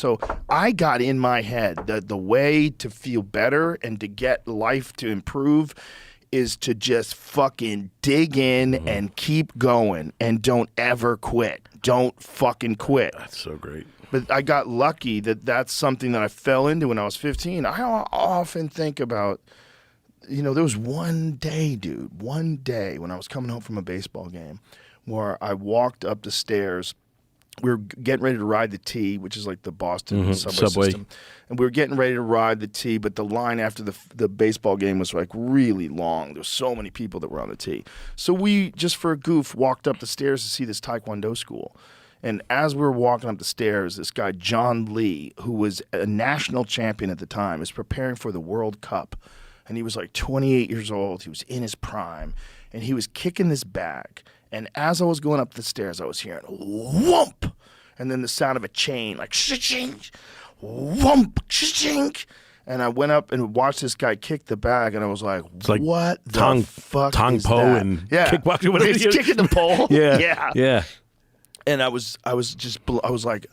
So I got in my head that the way to feel better and to get life to improve is to just fucking dig in and keep going and don't ever quit. Don't fucking quit. That's so great. But I got lucky that that's something that I fell into when I was 15. I often think about, there was one day, dude, one day when I was coming home from a baseball game where I walked up the stairs. We were getting ready to ride the T, which is like the Boston subway system. And we were getting ready to ride the T, but the line after the baseball game was like really long. There were so many people that were on the T. So we, just for a goof, walked up the stairs to see this Taekwondo school. And as we were walking up the stairs, this guy, John Lee, who was a national champion at the time, is preparing for the World Cup. And he was like 28 years old. He was in his prime. And he was kicking this bag. And as I was going up the stairs, I was hearing whoomp, and then the sound of a chain, like shing, whoomp, shing. And I went up and watched this guy kick the bag, and I was like, what the fuck is Po that? And kickboxing, whatever. He's kicking the pole. Yeah. And I was like,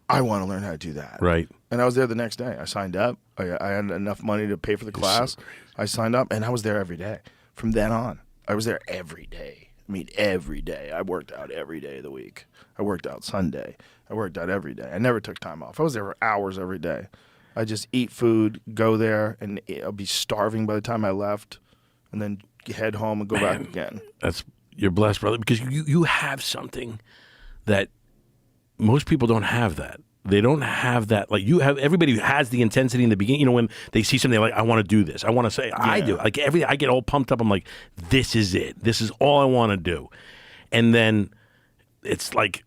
I want to learn how to do that. Right. And I was there the next day. I signed up. I had enough money to pay for the class. So I signed up, and I was there every day. From then on, I was there every day. I mean, every day. I worked out every day of the week. I worked out Sunday. I worked out every day. I never took time off. I was there for hours every day. I just eat food, go there, and I'll be starving by the time I left, and then head home and go back again. You're blessed, brother, because you have something that most people don't have that. They don't have that. Like, you have, everybody has the intensity in the beginning. When they see something like, I want to do this. I want to say, yeah. I do. Like, I get all pumped up. I'm like, this is it. This is all I want to do. And then it's like,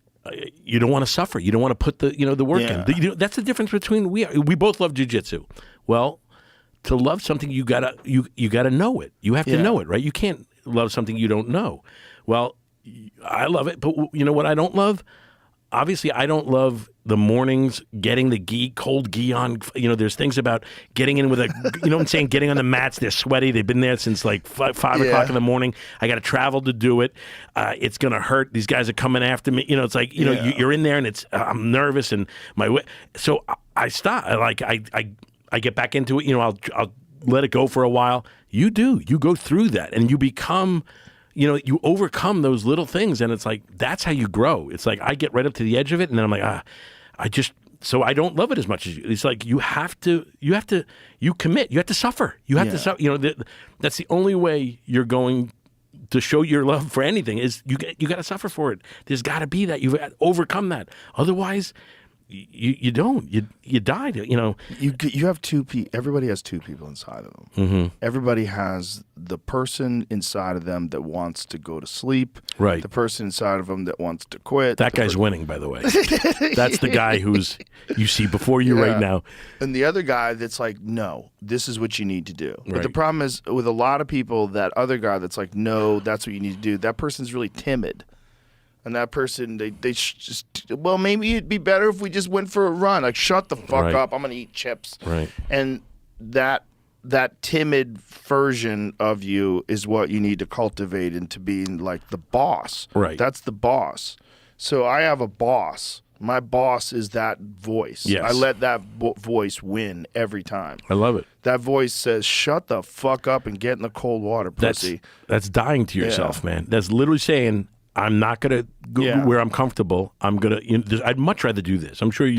you don't want to suffer. You don't want to put the work in. That's the difference between we both love jiu-jitsu. Well, to love something, you gotta know it. You have to know it, right? You can't love something you don't know. Well, I love it, but you know what I don't love? Obviously, I don't love the mornings, getting the cold gi on. There's things about getting in with getting on the mats. They're sweaty. They've been there since like 5 o'clock in the morning. I got to travel to do it. It's going to hurt. These guys are coming after me. It's like, you're in there and I'm nervous and so I stop. I get back into it. I'll let it go for a while. You go through that and you become, you overcome those little things, and it's like, that's how you grow. It's like, I get right up to the edge of it, and then I'm like, so I don't love it as much as you. It's like, you commit. You have to suffer. You have to suffer. That's the only way you're going to show your love for anything is you got to suffer for it. There's got to be that. You've got to overcome that. Otherwise, you don't. You died. You have two people. Everybody has two people inside of them. Mm-hmm. Everybody has the person inside of them that wants to go to sleep. Right. The person inside of them that wants to quit. That guy's winning, by the way. That's the guy who's you see before you right now. And the other guy that's like, no, this is what you need to do. Right. But the problem is with a lot of people, that other guy that's like, no, that's what you need to do. That person's really timid. And that person, they just, well, maybe it'd be better if we just went for a run. Like, shut the fuck up. I'm going to eat chips. Right. And that timid version of you is what you need to cultivate into being like the boss. Right. That's the boss. So I have a boss. My boss is that voice. Yes. I let that voice win every time. I love it. That voice says, shut the fuck up and get in the cold water, pussy. That's dying to yourself, man. That's literally saying, I'm not going to go where I'm comfortable. I'm going to, I'd much rather do this. I'm sure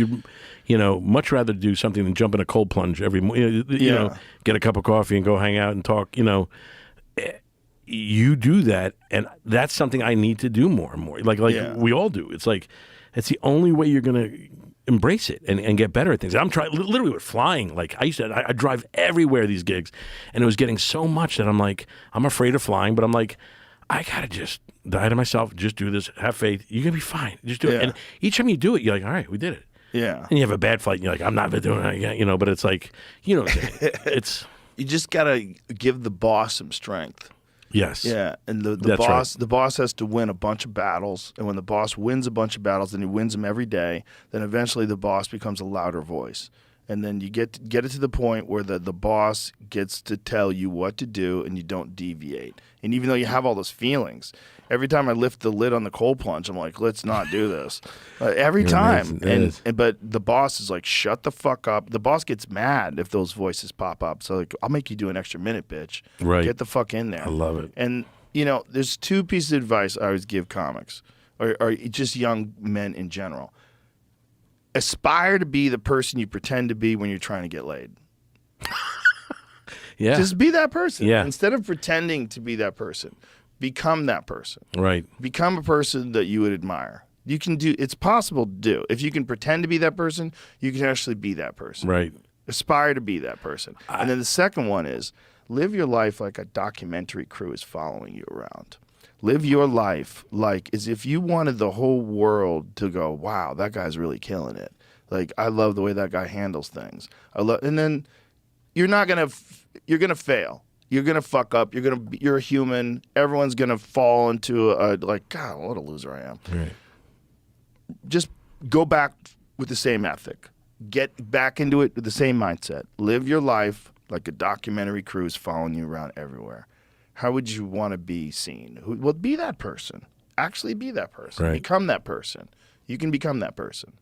much rather do something than jump in a cold plunge every morning, get a cup of coffee and go hang out and talk, You do that, and that's something I need to do more and more. Like we all do. It's like, it's the only way you're going to embrace it and get better at things. I'm trying, literally with flying. Like, I drive everywhere these gigs, and it was getting so much that I'm like, I'm afraid of flying, but I'm like, I got to just die to myself, just do this, have faith. You're going to be fine. Just do it. And each time you do it, you're like, all right, we did it. Yeah. And you have a bad flight, and you're like, I'm not doing it again, but it's like, it's... You just got to give the boss some strength. Yes. Yeah, and the boss has to win a bunch of battles, and when the boss wins a bunch of battles, and he wins them every day, then eventually the boss becomes a louder voice. And then you get it to the point where the boss gets to tell you what to do and you don't deviate. And even though you have all those feelings, every time I lift the lid on the cold plunge, I'm like, let's not do this. Every time. But the boss is like, shut the fuck up. The boss gets mad if those voices pop up. So like, I'll make you do an extra minute, bitch. Right. Get the fuck in there. I love it. And, there's two pieces of advice I always give comics or just young men in general. Aspire to be the person you pretend to be when you're trying to get laid. Yeah. Just be that person. Yeah. Instead of pretending to be that person, become that person. Right. Become a person that you would admire. You can do. It's possible to do. If you can pretend to be that person, you can actually be that person. Right. Aspire to be that person. And then the second one is live your life like a documentary crew is following you around. Live your life like as if you wanted the whole world to go, wow, that guy's really killing it. Like, I love the way that guy handles things. And then you're gonna fail. You're gonna fuck up. You're a human. Everyone's gonna fall into like, God, what a loser I am. Right. Just go back with the same ethic. Get back into it with the same mindset. Live your life like a documentary crew is following you around everywhere. How would you want to be seen? Well, be that person. Actually be that person. Right. Become that person. You can become that person.